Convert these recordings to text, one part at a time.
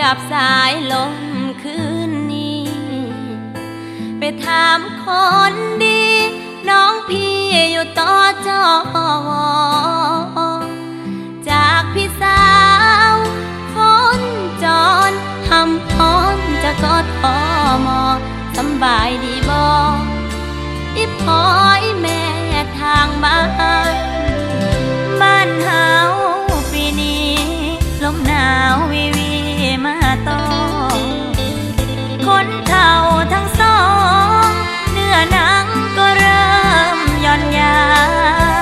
กับสายลมคืนนี้ไปถามคนดีน้องพี่อยู่ต่อจอจากพี่สาวคนจรหำพรจะกอดพอมอสำบายดีบ่อีพอยแม่ทางบ้านเฮาปีนี้ลมหนาววิวีมาต่อคนเฒ่าทั้งสองเนื้อหนังก็เริ่มหย่อนยา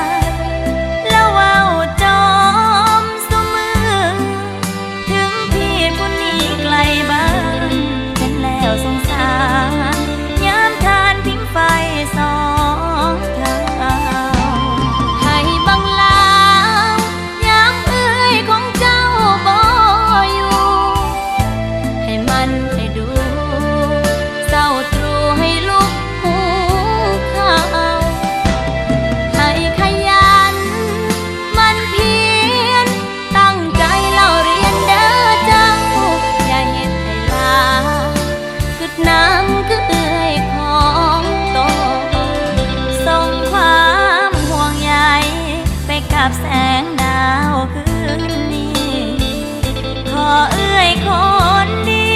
นแล้วเว้าจอมสมือถึงพี่ผู้นี้ไกลบ้านเห็นแล้วสงสารยามทานพิงไฟสองเท้าให้บังลายามเอื้อยของเจ้าบ่อยู่ให้มันให้ดูเศร้าตรูให้ลุกหูเข้าให้ขยันมันเพียรตั้งใจเล่าเรียนเด้อเจ้าอย่าเห็นให้ลาคืดน้ำคือเอื้อยของโตส่งความห่วงใยไปกับแสงดาวคืนนี้ขอเอื้อยคนดี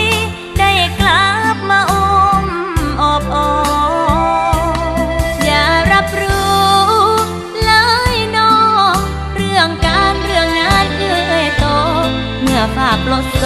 ได้กลับมาอุ้มอบโอบอย่ารับรู้เลยน้องเรื่องการเรื่องงานเอื้อยโตเมื่อฝากปลดโซ